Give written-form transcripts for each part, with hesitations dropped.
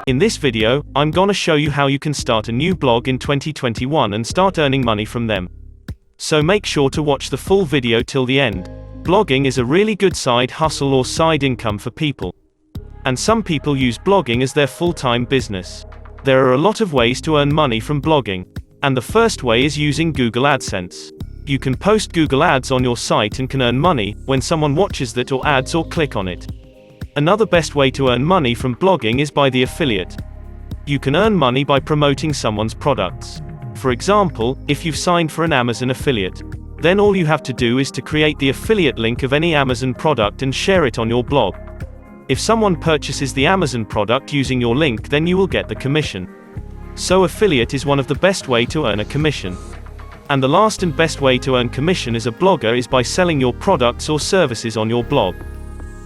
In this video, I'm gonna show you how you can start a new blog in 2021 and start earning money from them. So make sure to watch the full video till the end. Blogging is a really good side hustle or side income for people. And some people use blogging as their full-time business. There are a lot of ways to earn money from blogging. And the first way is using Google AdSense. You can post Google Ads on your site and can earn money when someone watches that or ads or click on it. Another best way to earn money from blogging is by the affiliate. You can earn money by promoting someone's products. For example, if you've signed for an Amazon affiliate, then all you have to do is to create the affiliate link of any Amazon product and share it on your blog. If someone purchases the Amazon product using your link, then you will get the commission. So affiliate is one of the best way to earn a commission. And the last and best way to earn commission as a blogger is by selling your products or services on your blog.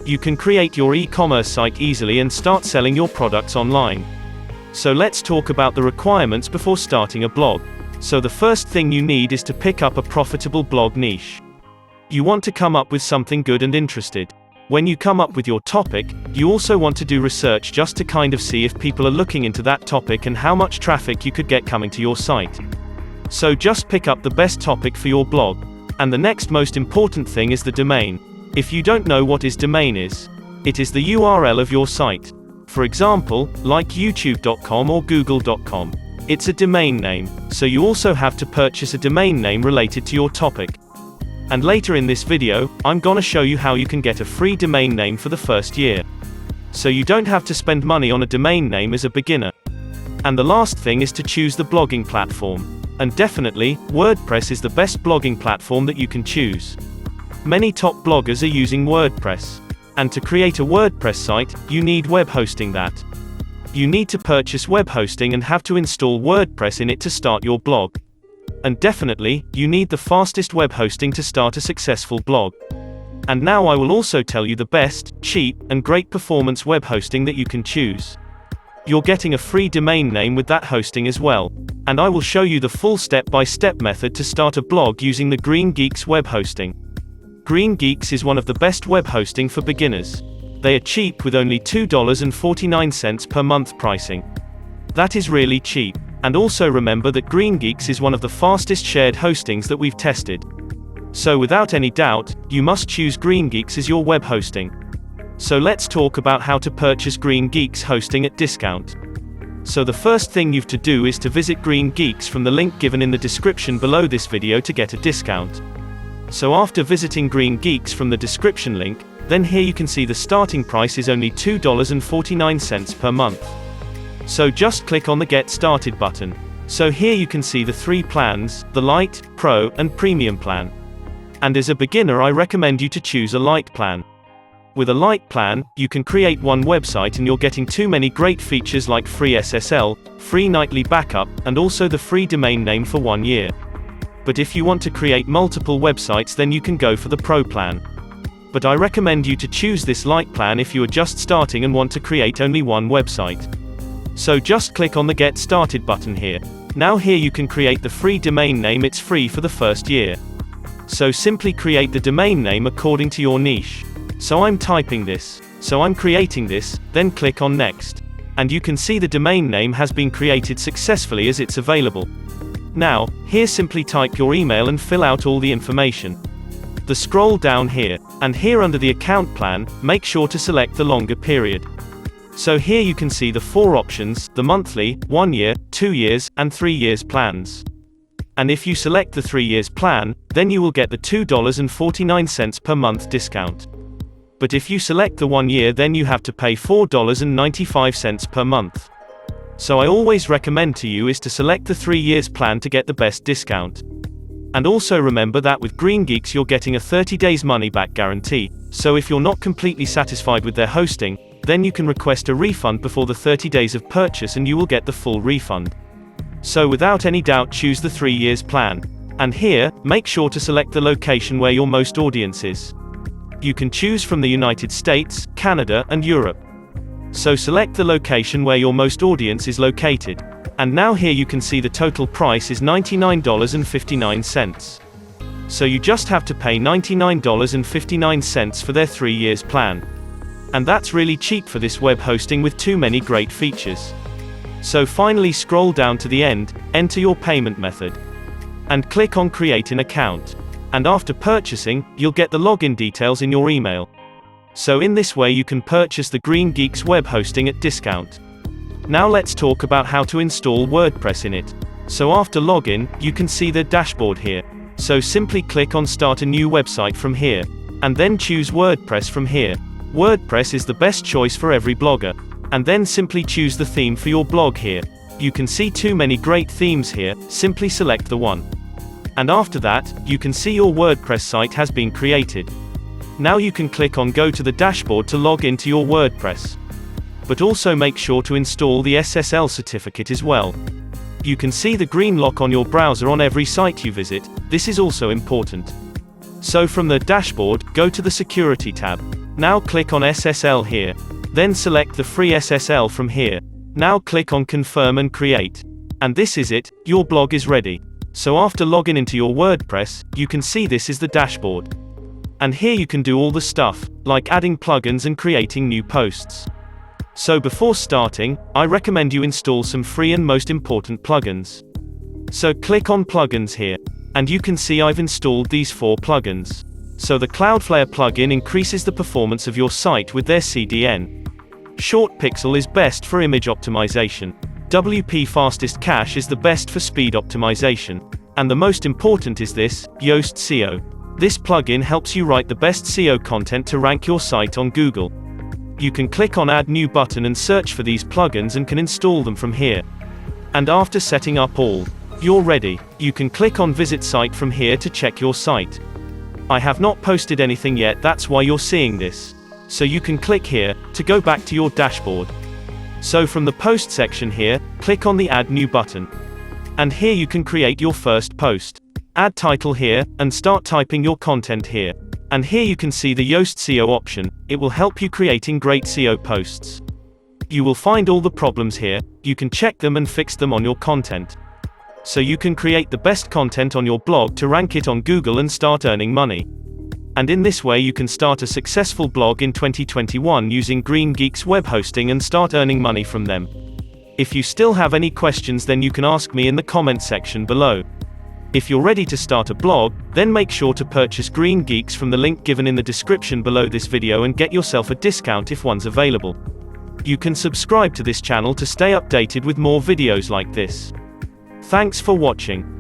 You can create your e-commerce site easily and start selling your products online. So let's talk about the requirements before starting a blog. So the first thing you need is to pick up a profitable blog niche. You want to come up with something good and interested. When you come up with your topic, you also want to do research just to kind of see if people are looking into that topic and how much traffic you could get coming to your site. So just pick up the best topic for your blog. And the next most important thing is the domain. If you don't know what is domain is, it is the URL of your site. For example, like youtube.com or google.com. It's a domain name, so you also have to purchase a domain name related to your topic. And later in this video, I'm gonna show you how you can get a free domain name for the first year. So you don't have to spend money on a domain name as a beginner. And the last thing is to choose the blogging platform. And definitely, WordPress is the best blogging platform that you can choose. Many top bloggers are using WordPress. And to create a WordPress site, you need web hosting that. You need to purchase web hosting and have to install WordPress in it to start your blog. And definitely, you need the fastest web hosting to start a successful blog. And now I will also tell you the best, cheap, and great performance web hosting that you can choose. You're getting a free domain name with that hosting as well. And I will show you the full step-by-step method to start a blog using the greengeeks web hosting. greengeeks is one of the best web hosting for beginners. They are cheap with only $2.49 per month pricing. That is really cheap. And also remember that greengeeks is one of the fastest shared hostings that we've tested. So without any doubt, you must choose greengeeks as your web hosting. So let's talk about how to purchase greengeeks hosting at discount. So the first thing you've to do is to visit greengeeks from the link given in the description below this video to get a discount. So after visiting greengeeks from the description link, then here you can see the starting price is only $2.49 per month. So just click on the Get Started button. So here you can see the three plans, the Lite, Pro, and Premium plan. And as a beginner I recommend you to choose a Lite plan. With a Lite plan, you can create one website and you're getting too many great features like free SSL, free nightly backup, and also the free domain name for 1 year. But if you want to create multiple websites then you can go for the Pro plan. But I recommend you to choose this Lite plan if you are just starting and want to create only one website. So just click on the Get Started button here. Now here you can create the free domain name, it's free for the first year. So simply create the domain name according to your niche. So I'm typing this. So I'm creating this, then click on Next. And you can see the domain name has been created successfully as it's available. Now, here simply type your email and fill out all the information. Scroll down here, and here under the account plan, make sure to select the longer period. So here you can see the 4 options, the monthly, 1 year, 2 years, and 3 years plans. And if you select the 3 years plan, then you will get the $2.49 per month discount. But if you select the 1 year then you have to pay $4.95 per month. So I always recommend to you is to select the 3 years plan to get the best discount. And also remember that with greengeeks you're getting a 30 days money back guarantee, so if you're not completely satisfied with their hosting, then you can request a refund before the 30 days of purchase and you will get the full refund. So without any doubt choose the 3 years plan. And here, make sure to select the location where your most audience is. You can choose from the United States, Canada, and Europe. So select the location where your most audience is located. And now here you can see the total price is $99.59. So you just have to pay $99.59 for their 3 years plan. And that's really cheap for this web hosting with too many great features. So finally scroll down to the end, enter your payment method, and click on Create an Account. And after purchasing, you'll get the login details in your email. So in this way you can purchase the greengeeks web hosting at discount. Now let's talk about how to install WordPress in it. So after login, you can see the dashboard here. So simply click on Start a new website from here, and then choose WordPress from here. WordPress is the best choice for every blogger. And then simply choose the theme for your blog here. You can see too many great themes here, simply select the one. And after that, you can see your WordPress site has been created. Now you can click on Go to the dashboard to log into your WordPress. But also make sure to install the SSL certificate as well. You can see the green lock on your browser on every site you visit. This is also important. So from the dashboard, go to the Security tab. Now click on SSL here. Then select the free SSL from here. Now click on Confirm and Create. And this is it, your blog is ready. So after logging into your WordPress, you can see this is the dashboard. And here you can do all the stuff, like adding plugins and creating new posts. So before starting, I recommend you install some free and most important plugins. So click on Plugins here. And you can see I've installed these 4 plugins. So the Cloudflare plugin increases the performance of your site with their CDN. Short Pixel is best for image optimization. WP Fastest Cache is the best for speed optimization. And the most important is this, Yoast SEO. This plugin helps you write the best SEO content to rank your site on Google. You can click on Add New button and search for these plugins and can install them from here. And after setting up all, you're ready. You can click on Visit Site from here to check your site. I have not posted anything yet, that's why you're seeing this. So you can click here, to go back to your dashboard. So from the post section here, click on the Add New button. And here you can create your first post. Add title here, and start typing your content here. And here you can see the Yoast SEO option. It will help you creating great SEO posts. You will find all the problems here, you can check them and fix them on your content. So you can create the best content on your blog to rank it on Google and start earning money. And in this way you can start a successful blog in 2021 using greengeeks web hosting and start earning money from them. If you still have any questions, then you can ask me in the comment section below. If you're ready to start a blog, then make sure to purchase greengeeks from the link given in the description below this video and get yourself a discount if one's available. You can subscribe to this channel to stay updated with more videos like this. Thanks for watching.